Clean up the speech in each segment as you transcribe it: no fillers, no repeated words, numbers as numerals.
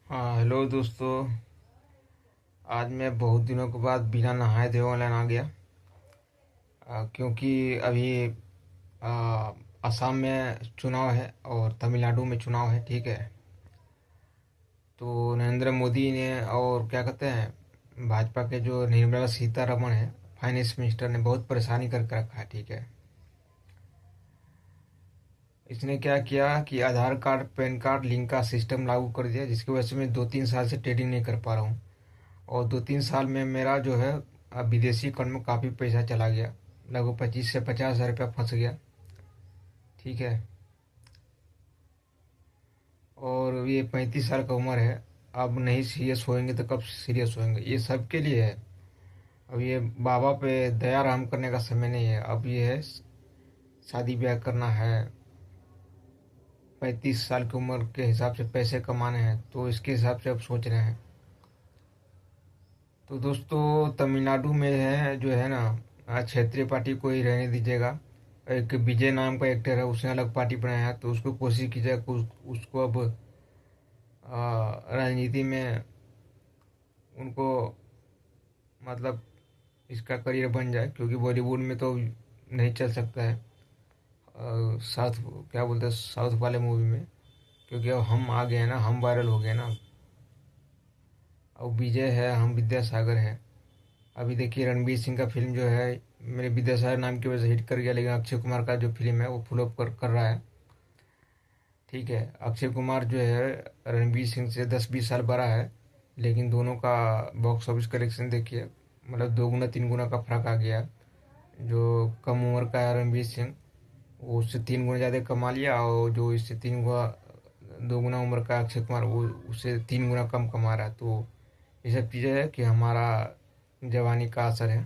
हाँ, हेलो दोस्तों। आज मैं बहुत दिनों के बाद बिना नहाए धोए ऑनलाइन आ गया। क्योंकि अभी आ, असम में चुनाव है और तमिलनाडु में चुनाव है, ठीक है। तो नरेंद्र मोदी ने और क्या कहते हैं भाजपा के जो निर्मला सीतारमण है, फाइनेंस मिनिस्टर ने बहुत परेशानी करके रखा है, ठीक है। इसने क्या किया कि आधार कार्ड पैन कार्ड लिंक का सिस्टम लागू कर दिया, जिसकी वजह से मैं 2-3 साल से ट्रेडिंग नहीं कर पा रहा हूँ। और 2-3 साल में मेरा जो है विदेशी अकाउंट में काफ़ी पैसा चला गया। लगभग 25 से 50 हज़ार रुपया फंस गया, ठीक है। और ये 35 साल का उम्र है। अब नहीं सीरियस होएंगे तो कब सीरियस होएंगे, ये सबके लिए है। अब ये बाबा पे दया राम करने का समय नहीं है। अब ये है शादी ब्याह करना है, 35 साल की उम्र के हिसाब से पैसे कमाने हैं, तो इसके हिसाब से अब सोच रहे हैं। तो दोस्तों, तमिलनाडु में है जो है ना, क्षेत्रीय पार्टी को ही रहने दीजिएगा। एक विजय नाम का एक्टर है, उसने अलग पार्टी बनाया है, तो उसको कोशिश की जाए उसको अब राजनीति में उनको मतलब इसका करियर बन जाए, क्योंकि बॉलीवुड में तो नहीं चल सकता है। साउथ, क्या बोलते हैं, साउथ वाले मूवी में। क्योंकि अब हम आ गए हैं ना, हम वायरल हो गए ना। अब विजय है, हम विद्यासागर है। अभी देखिए रणवीर सिंह का फिल्म जो है, मेरे विद्यासागर नाम की वजह से हिट कर गया, लेकिन अक्षय कुमार का जो फिल्म है वो फ्लॉप कर रहा है, ठीक है। अक्षय कुमार जो है रणवीर सिंह से 10-20 साल बड़ा है, लेकिन दोनों का बॉक्स ऑफिस कलेक्शन देखिए, मतलब 2 गुना 3 गुना का फर्क आ गया। जो कम उम्र का है रणवीर सिंह, वो उससे 3 गुना ज़्यादा कमा लिया, और जो इससे 3 गुना 2 गुना उम्र का अक्षय कुमार, वो उससे 3 गुना कम कमा रहा है। तो ये सब चीज़ें है कि हमारा जवानी का असर है।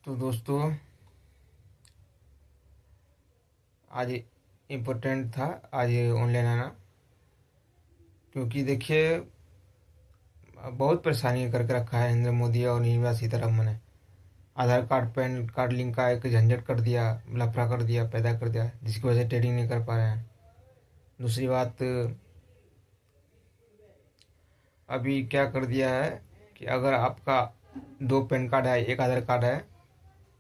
तो दोस्तों, आज इम्पोर्टेंट था आज ये ऑनलाइन आना, क्योंकि देखिए बहुत परेशानी करके रखा है नरेंद्र मोदी और निर्मला सीतारमन ने। आधार कार्ड पैन कार्ड लिंक का एक झंझट कर दिया, लफड़ा कर दिया, पैदा कर दिया, जिसकी वजह से ट्रेडिंग नहीं कर पा रहे हैं। दूसरी बात, अभी क्या कर दिया है कि अगर आपका 2 पैन कार्ड है, एक आधार कार्ड है,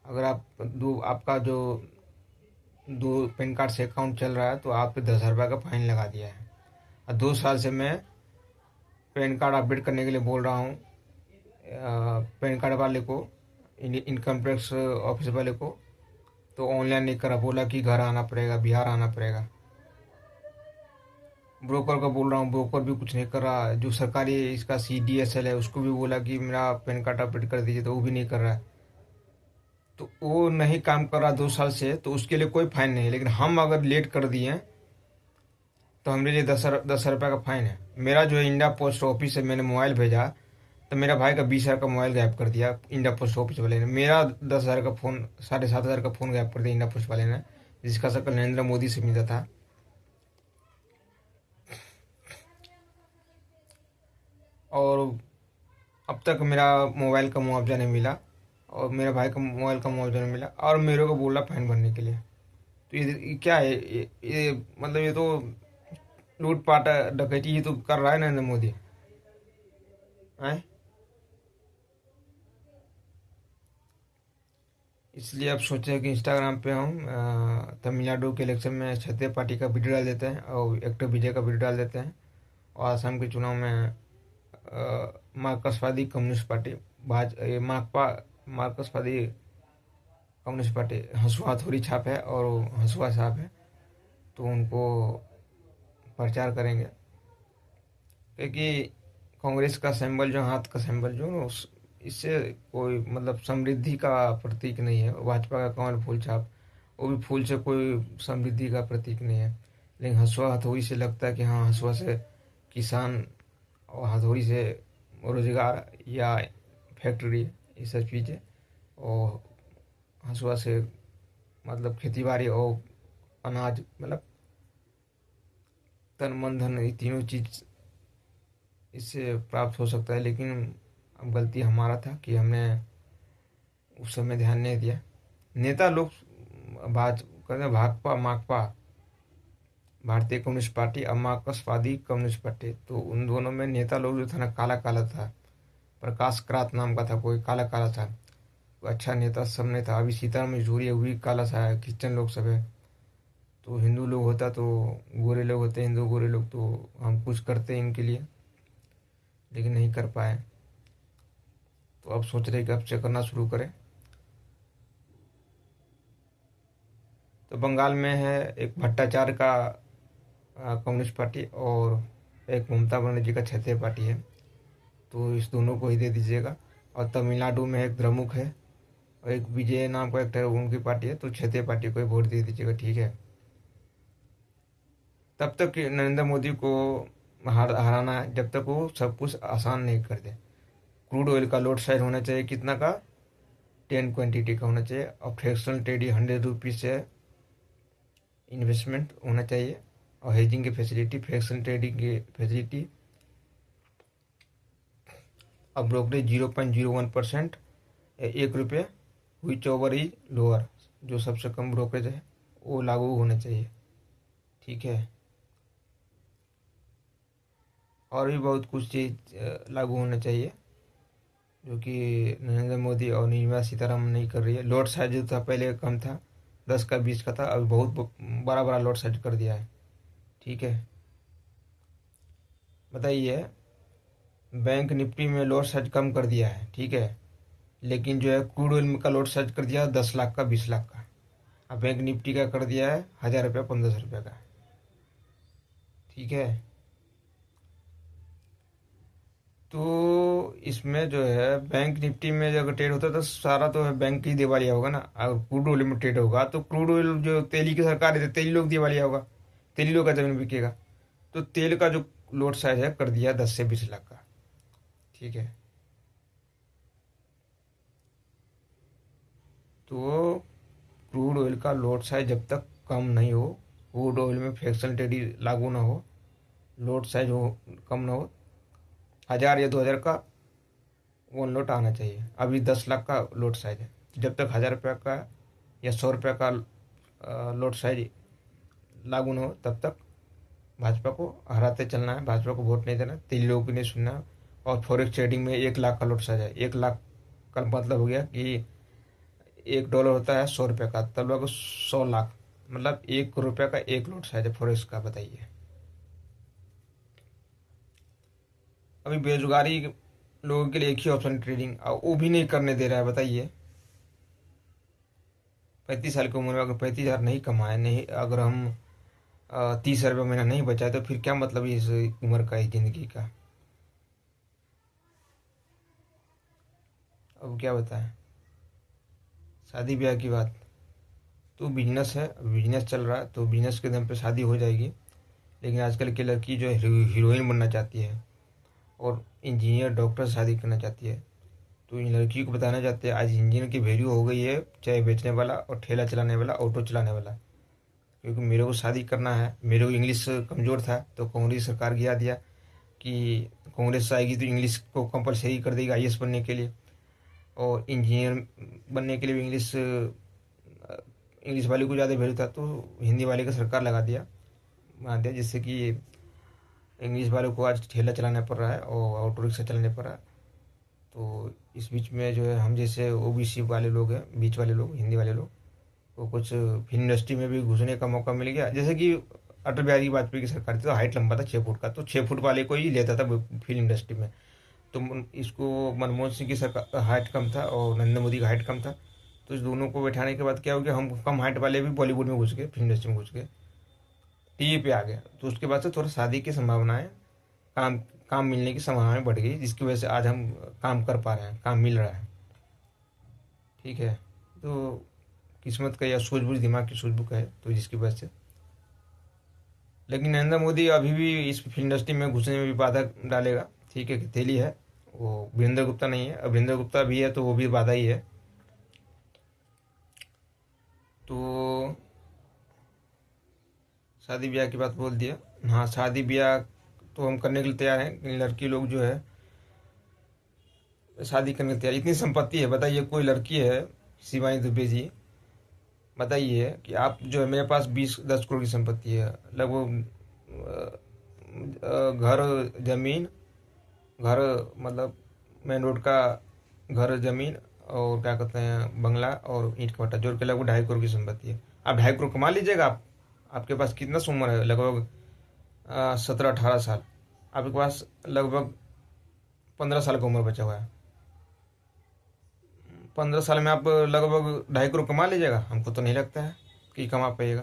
अगर आप दो आपका जो 2 पैन कार्ड से अकाउंट चल रहा है, तो आप पे 10,000 रुपये का फाइन लगा दिया है। और 2 साल से मैं पैन कार्ड अपडेट करने के लिए बोल रहा हूँ पैन कार्ड वाले को, इनकम टैक्स ऑफिस वाले को। तो ऑनलाइन नहीं करा, बोला कि घर आना पड़ेगा, बिहार आना पड़ेगा। ब्रोकर का बोल रहा हूँ, ब्रोकर भी कुछ नहीं कर रहा। जो सरकारी इसका CDSL है, उसको भी बोला कि मेरा पैन कार्ड अपडेट कर दीजिए, तो वो भी नहीं कर रहा है। तो वो नहीं काम कर रहा 2 साल से, तो उसके लिए कोई फाइन नहीं है। लेकिन हम अगर लेट कर दिए तो हमारे लिए 10,000 रुपये का फाइन है। मेरा जो है इंडिया पोस्ट ऑफिस से मैंने मोबाइल भेजा, तो मेरा भाई का 20,000 का मोबाइल गायब कर दिया इंडिया पोस्ट ऑफिस वाले ने। मेरा 10,000 का फ़ोन, 7,500 का फ़ोन गायब कर दिया इंडिया पोस्ट वाले ने, जिसका शक्ल नरेंद्र मोदी से मिला था। और अब तक मेरा मोबाइल का मुआवजा नहीं मिला, और मेरे भाई का मोबाइल का मुआवजा नहीं मिला, और मेरे को बोला फाइन भरने के लिए। तो ये क्या है, ये मतलब ये तो लूटपाट डकैती ही तो कर रहा है नरेंद्र मोदी है। इसलिए अब सोचे कि इंस्टाग्राम पे हम तमिलनाडु के इलेक्शन में क्षत्रिय पार्टी का वीडियो डाल देते हैं, और एक्टर विजय का वीडियो डाल देते हैं। और असम के चुनाव में मार्क्सवादी कम्युनिस्ट पार्टी, माकपा, मार्क्सवादी कम्युनिस्ट पार्टी, हंसुआ हथौड़ी छाप है और हंसुआ साहब है, तो उनको प्रचार करेंगे। क्योंकि कांग्रेस का सिंबल जो, हाथ का सिंबल जो, उस इससे कोई मतलब समृद्धि का प्रतीक नहीं है। भाजपा का कमल फूल छाप, वो भी फूल से कोई समृद्धि का प्रतीक नहीं है। लेकिन हंसुआ हथौड़ी से लगता है कि हाँ, हंसुआ से किसान, और हथौड़ी से रोजगार या फैक्ट्री, ये सब चीज़ें। और हंसुआ से मतलब खेती बाड़ी और अनाज, मतलब तन मन धन, ये तीनों चीज़ इससे प्राप्त हो सकता है। लेकिन अब गलती हमारा था कि हमने उस समय ध्यान नहीं दिया। नेता लोग बात करते हैं भाकपा माकपा, भारतीय कम्युनिस्ट पार्टी और मार्क्सवादी कम्युनिस्ट पार्टी। तो उन दोनों में नेता लोग जो था ना, काला काला था। प्रकाश करात नाम का था कोई, काला काला था। तो अच्छा नेता सब नहीं था। अभी सीताराम येचुरी है, वो भी काला सा है, क्रिश्चियन लोग सब है। तो हिंदू लोग होता तो गोरे लोग होते, हिंदू गोरे लोग, तो हम कुछ करते इनके लिए, लेकिन नहीं कर पाए। तो अब सोच रहे कि अब से करना शुरू करें। तो बंगाल में है एक भट्टाचार्य का कम्युनिस्ट पार्टी, और एक ममता बनर्जी का क्षेत्रीय पार्टी है। तो इस दोनों को ही दे दीजिएगा। और तमिलनाडु में एक द्रमुक है, और एक विजय नाम का एक उनकी पार्टी है। तो क्षेत्रीय पार्टी को ही वोट दे दीजिएगा, ठीक है। तब तक कि नरेंद्र मोदी को हराना है, जब तक वो सब कुछ आसान नहीं कर दे। क्रूड ऑयल का लोड साइज होना चाहिए कितना का, 10 क्वांटिटी का होना चाहिए। और फ्रैक्शनल ट्रेडिंग 100 रुपीज़ से इन्वेस्टमेंट होना चाहिए। और हेजिंग की फैसिलिटी, फ्रैक्शनल ट्रेडिंग की फैसिलिटी। और ब्रोकरेज 0.01%, 1 रुपये, विच ओवर इज लोअर, जो सबसे कम ब्रोकरेज है वो लागू होना चाहिए, ठीक है। और भी बहुत कुछ चीज़ लागू होना चाहिए, जो कि नरेंद्र मोदी और निर्मला सीतारामन नहीं कर रही है। लोड साइज जो था पहले कम था, 10 का 20 का था, अभी बहुत बड़ा बड़ा लोड साइज कर दिया है, ठीक है। बताइए, बैंक निफ्टी में लोड साइज कम कर दिया है, ठीक है, लेकिन जो है क्रूड ऑयल का लोड साइज कर दिया 10 लाख का, 20 लाख का। अब बैंक निफ्टी का कर दिया है 1000 रुपया, 1500 रुपये का, ठीक है। तो इसमें जो है बैंक निफ्टी में जो अगर ट्रेड होता है तो सारा तो है बैंक ही दिवालिया होगा ना। अगर क्रूड ऑयल में ट्रेड होगा तो क्रूड ऑयल जो तेली की सरकार है, तेली लोग दिवालिया होगा, तेली लोग का जमीन बिकेगा। तो तेल का जो लोड साइज है कर दिया 10 से 20 लाख का, ठीक है। तो क्रूड ऑयल का लोड साइज जब तक कम नहीं हो, क्रूड ऑयल में फ्रैक्शनल ट्रेडिंग लागू ना हो, लोड साइज हो कम ना हो, 1000 या 2000 का वन लोट आना चाहिए। अभी 10 लाख का लोड साइज है। जब तक 1000 रुपये का या 100 रुपये का लोड साइज लागू न हो, तब तक भाजपा को हराते चलना है, भाजपा को वोट नहीं देना, तेली लोगों की नहीं सुनना। और फॉरेक्स ट्रेडिंग में 1 लाख का लोड साइज है। 1 लाख का मतलब हो गया कि $1 होता है 100 रुपये का, तब लोग 100 लाख, मतलब $1 का एक लोड साइज है फॉरेक्स का, बताइए। अभी बेरोजगारी लोगों के लिए एक ही ऑप्शन ट्रेडिंग, और वो भी नहीं करने दे रहा है, बताइए। 35 साल की उम्र में अगर 35 हज़ार नहीं कमाए, नहीं, अगर हम 30 हज़ार रुपये महीना नहीं बचाए, तो फिर क्या मतलब इस उम्र का, इस ज़िंदगी का। अब क्या बताएं। शादी ब्याह की बात, तो बिजनेस है, बिजनेस चल रहा है, तो बिजनेस के दम पे शादी हो जाएगी। लेकिन आजकल की लड़की जो है हीरोइन बनना चाहती है, और इंजीनियर डॉक्टर से शादी करना चाहती है। तो इन लड़कियों को बताना चाहते हैं आज इंजीनियर की वैल्यू हो गई है चाय बेचने वाला और ठेला चलाने वाला, ऑटो चलाने वाला। क्योंकि मेरे को शादी करना है, मेरे को इंग्लिश कमज़ोर था, तो कांग्रेस सरकार गिरा दिया कि कांग्रेस आएगी तो इंग्लिश को कंपलसरी कर देगी आईएएस बनने के लिए, और इंजीनियर बनने के लिए भी इंग्लिश वाले को ज़्यादा वैल्यू था, तो हिंदी वाले का सरकार बना दिया, जिससे कि इंग्लिश वालों को आज ठेला चलाना पड़ रहा है और ऑटो रिक्शा चलाने पड़ रहा है। तो इस बीच में जो है हम जैसे ओबीसी वाले लोग हैं, बीच वाले लोग, हिंदी वाले लोग, तो कुछ फिल्म इंडस्ट्री में भी घुसने का मौका मिल गया। जैसे कि अटल बिहारी वाजपेयी की सरकार थी, तो हाइट लंबा था 6 फुट का, तो 6 फुट वाले को ही लेता था फिल्म इंडस्ट्री में। तो इसको मनमोहन सिंह की सरकार हाइट कम था और नरेंद्र मोदी का हाइट कम था। तो इस दोनों को बैठाने के बाद क्या हो गया, हम कम हाइट वाले भी बॉलीवुड में घुस गए, फिल्म इंडस्ट्री में घुस गए, टीवी पे आ गए। तो उसके बाद से थोड़ा शादी की संभावनाएं, काम काम मिलने की संभावनाएं बढ़ गई, जिसकी वजह से आज हम काम कर पा रहे हैं, काम मिल रहा है, ठीक है। तो किस्मत का या सूझबूझ, दिमाग की सूझबूझ है, तो जिसकी वजह से। लेकिन नरेंद्र मोदी अभी भी इस फिल्म इंडस्ट्री में घुसने में भी बाधा डालेगा, ठीक है, कि तेली है वो, वीरेंद्र गुप्ता नहीं है। अब वीरेंद्र गुप्ता भी है तो वो भी बाधा ही है। तो शादी ब्याह की बात बोल दिया। हाँ, शादी ब्याह तो हम करने के लिए तैयार हैं, लेकिन लड़की लोग जो है शादी करने के तैयार, इतनी संपत्ति है, बताइए। कोई लड़की है शिवानी दुबे जी, बताइए कि आप जो है, मेरे पास 10 करोड़ की संपत्ति है लगभग, घर, जमीन, घर मतलब मेन रोड का घर, जमीन, और क्या कहते हैं बंगला और ईंट का भट्टा, जोड़ के लगभग 2.5 करोड़ की संपत्ति है। आप 2.5 करोड़ कमा लीजिएगा। आप आपके पास कितना उम्र है? लगभग 17-18 साल। आपके पास लगभग 15 साल का उम्र बचा हुआ है। 15 साल में आप लगभग 2.5 करोड़ कमा लीजिएगा? हमको तो नहीं लगता है कि कमा पाइएगा।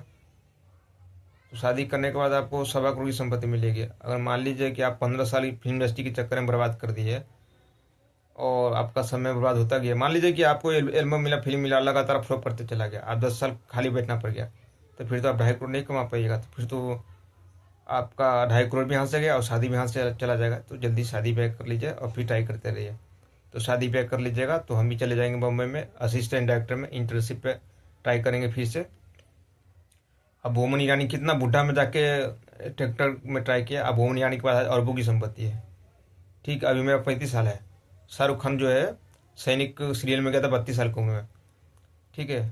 तो शादी करने के बाद आपको 1.25 करोड़ की संपत्ति मिलेगी। अगर मान लीजिए कि आप 15 साल की फिल्म इंडस्ट्री के चक्कर में बर्बाद कर दिए और आपका समय बर्बाद होता गया, मान लीजिए कि आपको एल्बम मिला, फिल्म मिला, लगातार फ्लॉप करते चला गया, आप 10 साल खाली बैठना पड़ गया, तो फिर तो आप 2.5 करोड़ नहीं कमा पाइएगा। तो फिर तो आपका 2.5 करोड़ भी यहाँ से गया और शादी भी यहाँ से चला जाएगा। तो जल्दी शादी ब्याह कर लीजिए और फिर ट्राई करते रहिए। तो शादी ब्याह कर लीजिएगा तो हम भी चले जाएंगे बम्बई में असिस्टेंट डायरेक्टर में इंटर्नशिप पे ट्राई करेंगे फिर से। अब बोमन ईरानी कितना बुढ़ा में जाके ट्रैक्टर में ट्राई किया, अब बोमन ईरानी के पास अरबों की संपत्ति है। ठीक, अभी मेरा 35 साल है। शाहरुख खान जो है सैनिक सीरियल में गया था 32 साल की उम्र में। ठीक है।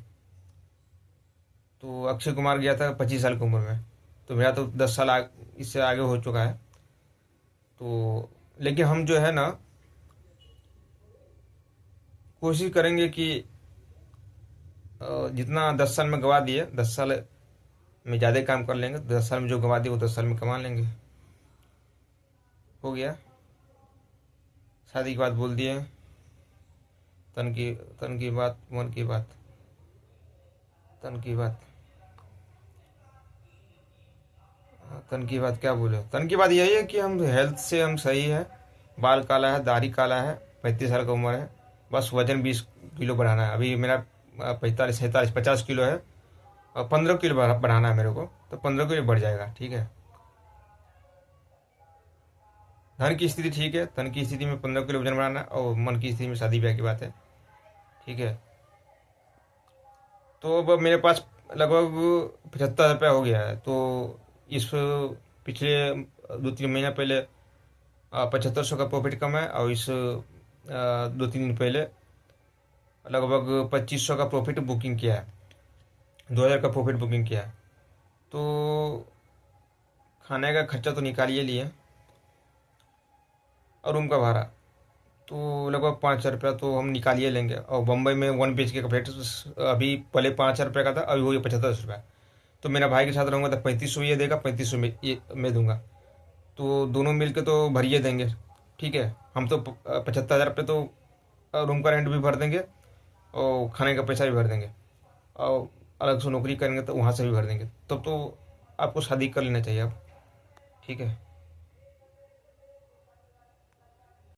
तो अक्षय कुमार गया था 25 साल की उम्र में। तो मेरा तो 10 साल इससे आगे हो चुका है। तो लेकिन हम जो है ना कोशिश करेंगे कि जितना 10 साल में गवा दिए, 10 साल में ज़्यादा काम कर लेंगे। 10 साल में जो गवा दिए वो 10 साल में कमा लेंगे। हो गया। शादी की बात बोल दिए। तन की बात, मन की बात, तन की बात, तन की बात क्या बोले? तन की बात यही है कि हम हेल्थ से हम सही है। बाल काला है, दाढ़ी काला है, 35 साल का उम्र है। बस वजन 20 किलो बढ़ाना है। अभी मेरा 45, 47, 50 किलो है और 15 किलो बढ़ाना है मेरे को। तो 15 किलो बढ़ जाएगा। ठीक है। धन की स्थिति ठीक है। धन की स्थिति में 15 किलो वजन बढ़ाना है और मन की स्थिति में शादी ब्याह की बात है। ठीक है। तो अब मेरे पास लगभग 75 रुपया हो गया है। तो इस पिछले 2-3 महीना पहले 7500 का प्रॉफिट कमा है और इस 2-3 दिन पहले लगभग 2500 का प्रॉफिट बुकिंग किया है। 2000 का प्रॉफिट बुकिंग किया है। तो खाने का खर्चा तो निकाल ही लिए और रूम का भाड़ा तो लगभग 5,000 रुपया तो हम निकालिए लेंगे। और बम्बई में 1 BHK का फ्लैट अभी पहले 5,000 रुपये का था, अभी हो गया 75 रुपया। तो मेरा भाई के साथ रहूँगा तो 3500 ये देगा, 3500 में ये मैं दूंगा। तो दोनों मिल के तो भरिए देंगे। ठीक है। हम तो 75,000 रुपये तो रूम का रेंट भी भर देंगे और खाने का पैसा भी भर देंगे और अलग से नौकरी करेंगे तो वहाँ से भी भर देंगे। तब तो आपको शादी कर लेना चाहिए अब। ठीक है।